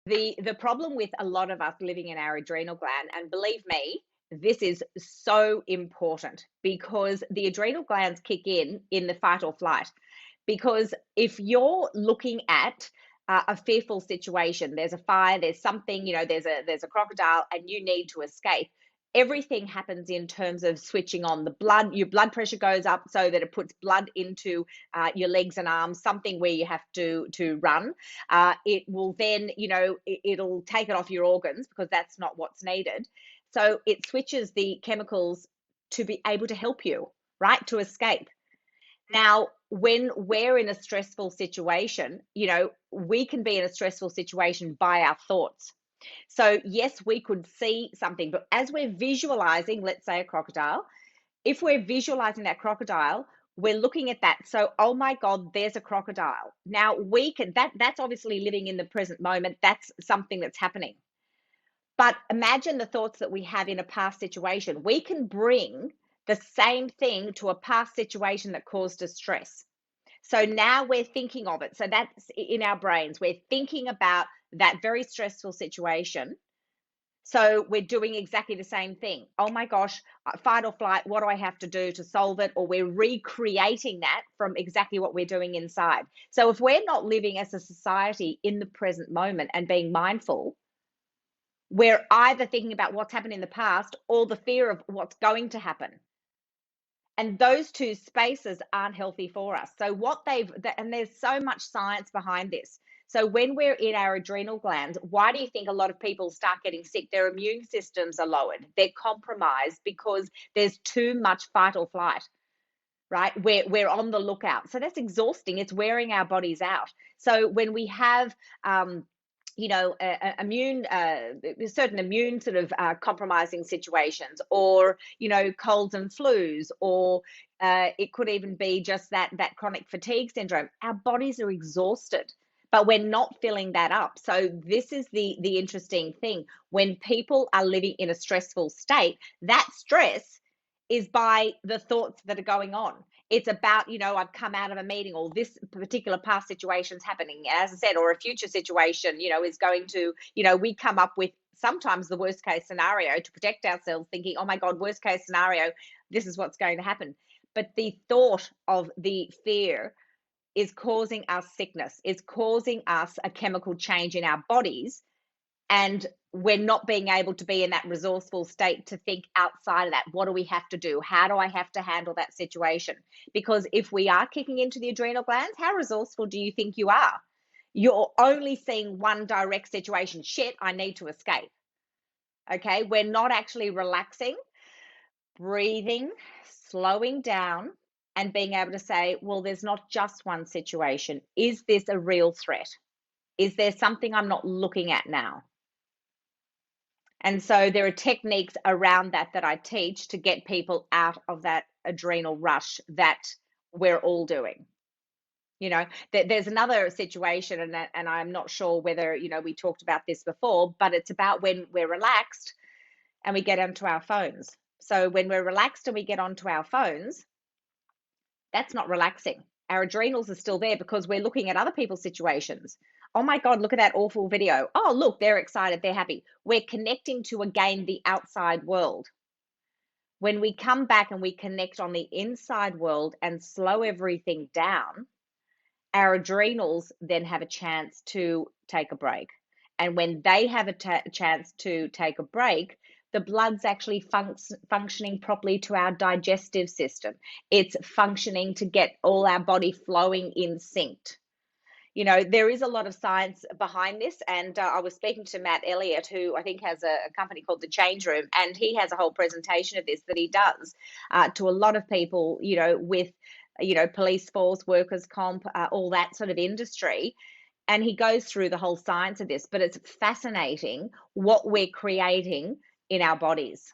The problem with a lot of us living in our adrenal gland, and believe me, this is so important because the adrenal glands kick in the fight or flight. Because if you're looking at a fearful situation, there's a fire, there's something, there's a crocodile, and you need to escape. Everything happens in terms of switching on the blood. Your blood pressure goes up so that it puts blood into your legs and arms, something where you have to run. It will then, it'll take it off your organs because that's not what's needed. So it switches the chemicals to be able to help you, right, to escape. Now, when we're in a stressful situation, we can be in a stressful situation by our thoughts. So, yes, we could see something, but as we're visualizing, let's say a crocodile, if we're visualizing that crocodile, we're looking at that. So, oh my God, there's a crocodile. Now we can that's obviously living in the present moment. That's something that's happening. But imagine the thoughts that we have in a past situation. We can bring the same thing to a past situation that caused us stress. So now we're thinking of it. So that's in our brains. We're thinking about that very stressful situation. So we're doing exactly the same thing. Oh my gosh, fight or flight, what do I have to do to solve it? Or we're recreating that from exactly what we're doing inside. So if we're not living as a society in the present moment and being mindful, we're either thinking about what's happened in the past or the fear of what's going to happen. And those two spaces aren't healthy for us. So and there's so much science behind this. So when we're in our adrenal glands, why do you think a lot of people start getting sick? Their immune systems are lowered. They're compromised because there's too much fight or flight, right? We're on the lookout. So that's exhausting. It's wearing our bodies out. So when we have immune, certain immune sort of compromising situations, or colds and flus, or it could even be just that chronic fatigue syndrome. Our bodies are exhausted, but we're not filling that up. So this is the interesting thing. When people are living in a stressful state, that stress is by the thoughts that are going on. It's about, I've come out of a meeting, or this particular past situation's happening, as I said, or a future situation, is going to, we come up with sometimes the worst case scenario to protect ourselves, thinking, oh my God, worst case scenario, this is what's going to happen. But the thought of the fear is causing us sickness, is causing us a chemical change in our bodies. And we're not being able to be in that resourceful state to think outside of that. What do we have to do? How do I have to handle that situation? Because if we are kicking into the adrenal glands, how resourceful do you think you are? You're only seeing one direct situation. Shit, I need to escape. Okay, we're not actually relaxing, breathing, slowing down, and being able to say, well, there's not just one situation. Is this a real threat? Is there something I'm not looking at now? And so there are techniques around that I teach to get people out of that adrenal rush that we're all doing. There's another situation, and I'm not sure whether, we talked about this before, but it's about when we're relaxed and we get onto our phones. So when we're relaxed and we get onto our phones, that's not relaxing. Our adrenals are still there because we're looking at other people's situations. Oh my God, look at that awful video. Oh, look, they're excited, they're happy. We're connecting to, again, the outside world. When we come back and we connect on the inside world and slow everything down, our adrenals then have a chance to take a break. And when they have a chance to take a break, the blood's actually functioning properly to our digestive system. It's functioning to get all our body flowing in sync. There is a lot of science behind this. And I was speaking to Matt Elliott, who I think has a company called The Change Room, and he has a whole presentation of this that he does to a lot of people, with, police force, workers' comp, all that sort of industry. And he goes through the whole science of this, but it's fascinating what we're creating in our bodies.